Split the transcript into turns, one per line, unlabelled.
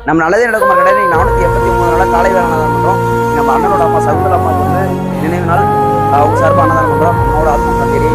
நம்ம நல்லதே நடக்குமா கிடையாது. 489 நாள் காலை வேலை அன்னதானம் பண்றோம். நம்ம அண்ணனோட அம்மா சகுந்தல அம்மாவுக்கு வந்து நினைவு நாள் அவங்க சார்பாக அன்னதானம் பண்றோம். அம்மாவோட ஆத்மா தெரிய